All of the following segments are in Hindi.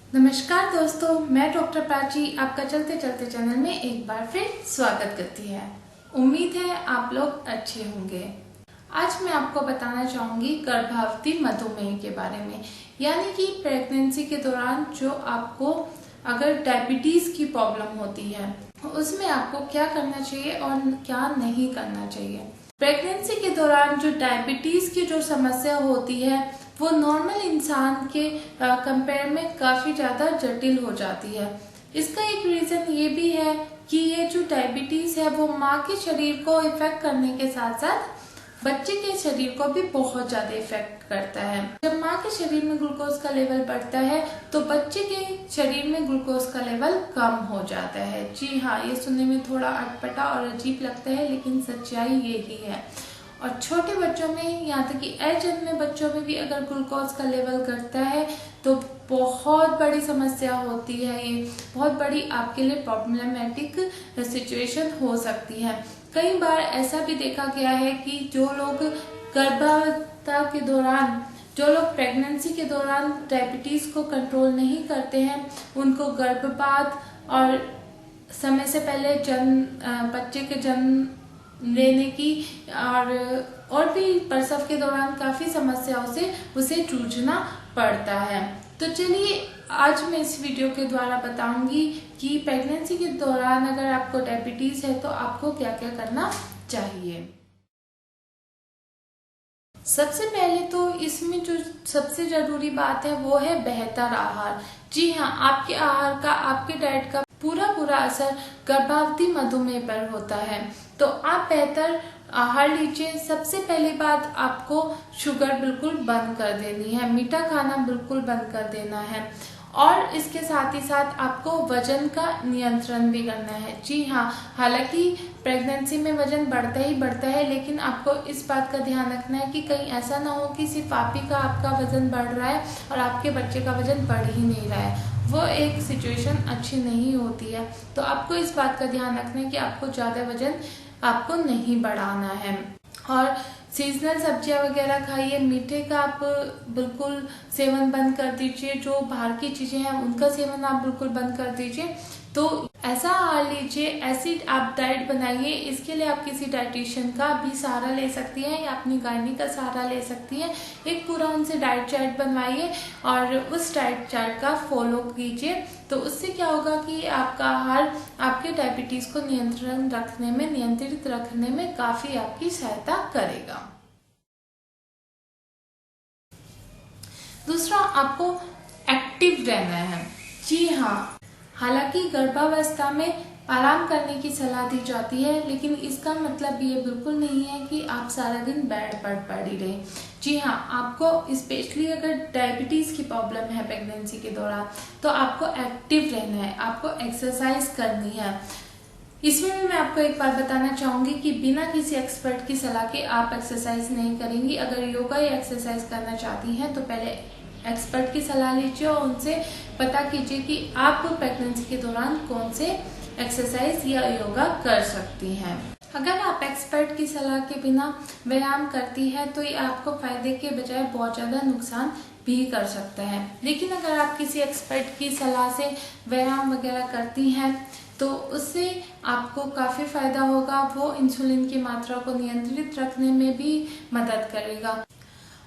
नमस्कार दोस्तों, मैं डॉक्टर प्राची आपका चलते चलते चैनल में एक बार फिर स्वागत करती है। उम्मीद है आप लोग अच्छे होंगे। आज मैं आपको बताना चाहूंगी गर्भावधि मधुमेह के बारे में, यानी कि प्रेगनेंसी के दौरान जो आपको अगर डायबिटीज की प्रॉब्लम होती है उसमें आपको क्या करना चाहिए और क्या नहीं करना चाहिए। प्रेगनेंसी के दौरान जो डायबिटीज की जो समस्या होती है वो नॉर्मल इंसान के कंपेयर में काफी ज्यादा जटिल हो जाती है। इसका एक रीजन ये भी है कि ये जो डायबिटीज है वो माँ के शरीर को इफेक्ट करने के साथ साथ बच्चे के शरीर को भी बहुत ज्यादा इफेक्ट करता है। जब माँ के शरीर में ग्लूकोज का लेवल बढ़ता है तो बच्चे के शरीर में ग्लूकोज का लेवल कम हो जाता है। जी हाँ, ये सुनने में थोड़ा अटपटा और अजीब लगता है, लेकिन सच्चाई यही है। और छोटे बच्चों में, यहाँ तक कि अजन्मे बच्चों में भी अगर ग्लूकोज का लेवल घटता है तो बहुत बड़ी समस्या होती है। ये बहुत बड़ी आपके लिए प्रॉब्लमेटिक सिचुएशन हो सकती है। कई बार ऐसा भी देखा गया है कि जो लोग गर्भावस्था के दौरान, जो लोग प्रेगनेंसी के दौरान डायबिटीज को कंट्रोल नहीं करते हैं, उनको गर्भपात और समय से पहले बच्चे के जन्म लेने की और भी प्रसव के दौरान काफी समस्याओं से उसे जूझना पड़ता है। तो चलिए आज मैं इस वीडियो के द्वारा बताऊंगी कि प्रेगनेंसी के दौरान अगर आपको डायबिटीज है तो आपको क्या क्या करना चाहिए। सबसे पहले तो इसमें जो सबसे जरूरी बात है वो है बेहतर आहार। जी हाँ, आपके आहार का, आपके डाइट का पूरा असर गर्भावधि मधुमेह पर होता है। तो आप बेहतर आहार लीजिए। सबसे पहली बात, आपको शुगर बिल्कुल बंद कर देनी है, मीठा खाना बिल्कुल बंद कर देना है। और इसके साथ ही साथ आपको वजन का नियंत्रण भी करना है। जी हाँ, हालांकि प्रेगनेंसी में वजन बढ़ता ही बढ़ता है, लेकिन आपको इस बात का ध्यान रखना है कि कहीं ऐसा ना हो कि सिर्फ आप ही का आपका वजन बढ़ रहा है और आपके बच्चे का वजन बढ़ ही नहीं रहा है। वो एक सिचुएशन अच्छी नहीं होती है। तो आपको इस बात का ध्यान रखना है कि आपको ज्यादा वजन आपको नहीं बढ़ाना है। और सीजनल सब्जियां वगैरह खाइए। मीठे का आप बिल्कुल सेवन बंद कर दीजिए। जो बाहर की चीजें हैं उनका सेवन आप बिल्कुल बंद कर दीजिए। तो ऐसा आहार लीजिए, ऐसी आप डाइट बनाइए। इसके लिए आप किसी डाइटिशियन का भी सहारा ले सकती हैं या अपनी गायनी का सहारा ले सकती हैं। एक पूरा उनसे डाइट चार्ट बनवाइए और उस डाइट चार्ट का फॉलो कीजिए। तो उससे क्या होगा कि आपका आहार आपके डायबिटीज को नियंत्रित रखने में काफी आपकी सहायता करेगा। दूसरा, आपको एक्टिव रहना है। जी हाँ, हालांकि गर्भावस्था में आराम करने की सलाह दी जाती है, लेकिन इसका मतलब ये बिल्कुल नहीं है कि आप सारा दिन बेड पर पड़ी रहे। जी हाँ, आपको स्पेशली अगर डायबिटीज की प्रॉब्लम है प्रेगनेंसी के दौरान तो आपको एक्टिव रहना है, आपको एक्सरसाइज करनी है। इसमें भी मैं आपको एक बात बताना चाहूंगी कि बिना किसी एक्सपर्ट की सलाह के आप एक्सरसाइज नहीं करेंगी। अगर योगा या एक्सरसाइज करना चाहती हैं तो पहले एक्सपर्ट की सलाह लीजिए और उनसे पता कीजिए कि आप प्रेगनेंसी के दौरान कौन से एक्सरसाइज या योगा कर सकती हैं। अगर आप एक्सपर्ट की सलाह के बिना व्यायाम करती है तो ये आपको फायदे के बजाय बहुत ज्यादा नुकसान भी कर सकता है। लेकिन अगर आप किसी एक्सपर्ट की सलाह से व्यायाम वगैरह करती हैं तो उससे आपको काफी फायदा होगा। वो इंसुलिन की मात्रा को नियंत्रित रखने में भी मदद करेगा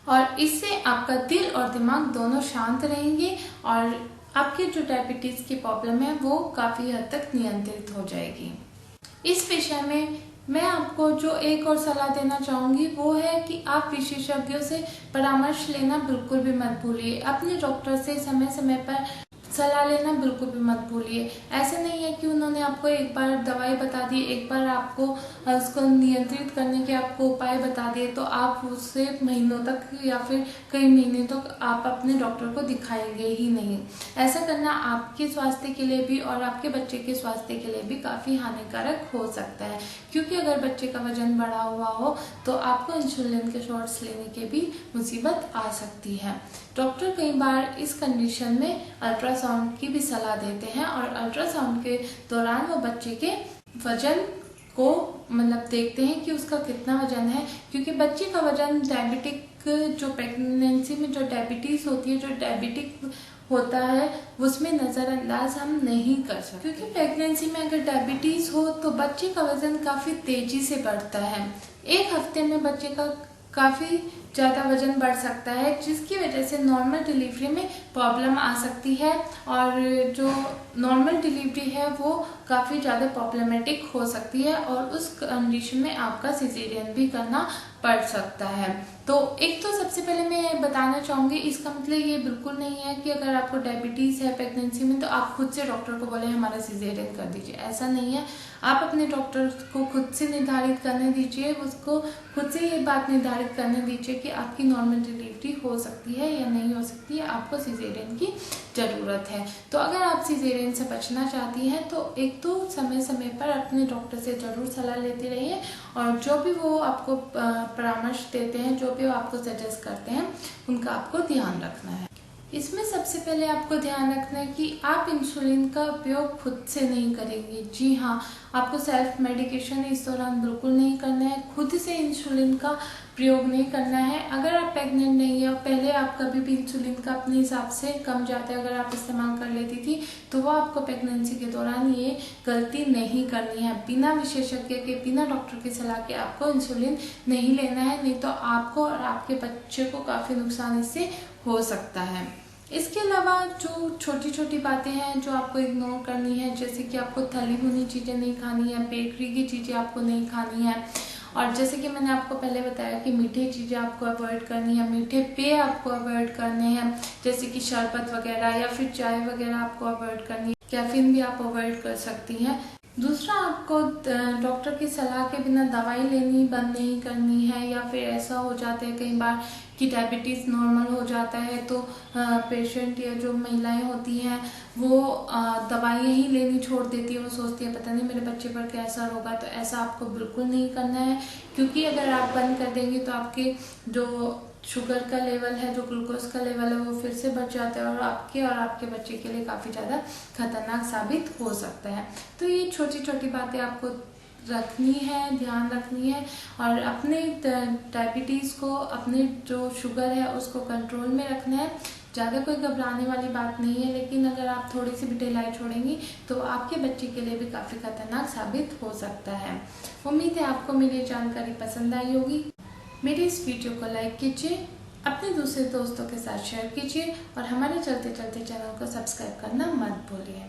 और इससे आपका दिल और दिमाग दोनों शांत रहेंगे और आपके जो डायबिटीज की प्रॉब्लम है वो काफी हद तक नियंत्रित हो जाएगी। इस विषय में मैं आपको जो एक और सलाह देना चाहूंगी वो है कि आप विशेषज्ञों से परामर्श लेना बिल्कुल भी मत भूलिए। अपने डॉक्टर से समय समय पर सलाह लेना बिल्कुल भी मत भूलिए। ऐसे नहीं है कि उन्होंने आपको एक बार दवाई बता दी, एक बार आपको उसको नियंत्रित करने के आपको उपाय बता दिए तो आप उससे महीनों तक या फिर कई महीने तक आप अपने डॉक्टर को दिखाएंगे ही नहीं। ऐसा करना आपके स्वास्थ्य के लिए भी और आपके बच्चे के स्वास्थ्य के लिए भी काफी हानिकारक हो सकता है, क्योंकि अगर बच्चे का वजन बढ़ा हुआ हो तो आपको इंसुलिन के शॉट्स लेने की भी मुसीबत आ सकती है। डॉक्टर कई बार इस कंडीशन में अल्ट्रासाउंड की भी सलाह देते हैं और अल्ट्रासाउंड के दौरान वो बच्चे के वजन को देखते हैं कि उसका कितना वजन है, क्योंकि बच्चे का वजन डायबिटिक जो प्रेगनेंसी में जो डायबिटीज होती है, जो डायबिटिक होता है उसमें नज़रअंदाज हम नहीं कर सकते, क्योंकि प्रेगनेंसी में अगर डायबिटीज़ हो तो बच्चे का वज़न काफ़ी तेज़ी से बढ़ता है। एक हफ्ते में बच्चे का काफ़ी ज़्यादा वजन बढ़ सकता है, जिसकी वजह से नॉर्मल डिलीवरी में प्रॉब्लम आ सकती है और जो नॉर्मल डिलीवरी है वो काफ़ी ज़्यादा प्रॉब्लमेटिक हो सकती है और उस कंडीशन में आपका सिजेरियन भी करना पड़ सकता है। तो एक तो सबसे पहले मैं बताना चाहूँगी, इसका मतलब ये बिल्कुल नहीं है कि अगर आपको डायबिटीज़ है प्रेगनेंसी में तो आप खुद से डॉक्टर को बोले हमारा सिजेरियन कर दीजिए, ऐसा नहीं है। आप अपने डॉक्टर को खुद से निर्धारित करने दीजिए, उसको खुद से ये बात निर्धारित करने दीजिए कि आपकी नॉर्मल डिलीवरी हो सकती है या नहीं हो सकती है, आपको सिजेरियन की ज़रूरत है। तो अगर आप सिजेरियन से बचना चाहती हैं तो एक तो समय समय पर अपने डॉक्टर से ज़रूर सलाह लेते रहिए और जो भी वो आपको परामर्श देते हैं, जो भी वो आपको सजेस्ट करते हैं, उनका आपको ध्यान रखना है। इसमें सबसे पहले आपको ध्यान रखना है कि आप इंसुलिन का उपयोग खुद से नहीं करेंगे। जी हाँ, आपको सेल्फ मेडिकेशन इस दौरान बिल्कुल नहीं करना है, खुद से इंसुलिन का प्रयोग नहीं करना है। अगर आप प्रेग्नेंट नहीं है और पहले आप कभी भी इंसुलिन का अपने हिसाब से कम ज़्यादा अगर आप इस्तेमाल कर लेती थी तो वो आपको प्रेगनेंसी के दौरान ये गलती नहीं करनी है। बिना विशेषज्ञ के, बिना डॉक्टर की सलाह के आपको इंसुलिन नहीं लेना है, नहीं तो आपको और आपके बच्चे को काफ़ी नुकसान इससे हो सकता है। इसके अलावा जो छोटी छोटी बातें हैं जो आपको इग्नोर करनी है, जैसे कि आपको तली भुनी चीज़ें नहीं खानी है, बेकरी की चीज़ें आपको नहीं खानी है, और जैसे कि मैंने आपको पहले बताया कि मीठे चीज़ें आपको अवॉइड करनी है, मीठे पेय आपको अवॉइड करने हैं, जैसे कि शरबत वगैरह या फिर चाय वगैरह आपको अवॉइड करनी है, कैफीन भी आप अवॉइड कर सकती हैं। दूसरा, आपको डॉक्टर की सलाह के बिना दवाई लेनी बंद नहीं करनी है, या फिर ऐसा हो जाता है कई बार कि डायबिटीज़ नॉर्मल हो जाता है तो पेशेंट या जो महिलाएं होती हैं वो दवाइयाँ ही लेनी छोड़ देती है, वो सोचती है पता नहीं मेरे बच्चे पर क्या असर होगा। तो ऐसा आपको बिल्कुल नहीं करना है, क्योंकि अगर आप बंद कर देंगे तो आपके जो शुगर का लेवल है, जो ग्लूकोज का लेवल है वो फिर से बढ़ जाता है और आपके बच्चे के लिए काफ़ी ज़्यादा खतरनाक साबित हो सकता है। तो ये छोटी छोटी बातें आपको रखनी है, ध्यान रखनी है और अपने डायबिटीज़ को, अपने जो शुगर है उसको कंट्रोल में रखना है। ज़्यादा कोई घबराने वाली बात नहीं है, लेकिन अगर आप थोड़ी सी भी ढिलाई छोड़ेंगी तो आपके बच्चे के लिए भी काफ़ी खतरनाक साबित हो सकता है। उम्मीद है आपको मेरी जानकारी पसंद आई होगी। मेरी इस वीडियो को लाइक कीजिए, अपने दूसरे दोस्तों के साथ शेयर कीजिए और हमारे चलते चलते चैनल को सब्सक्राइब करना मत भूलिए।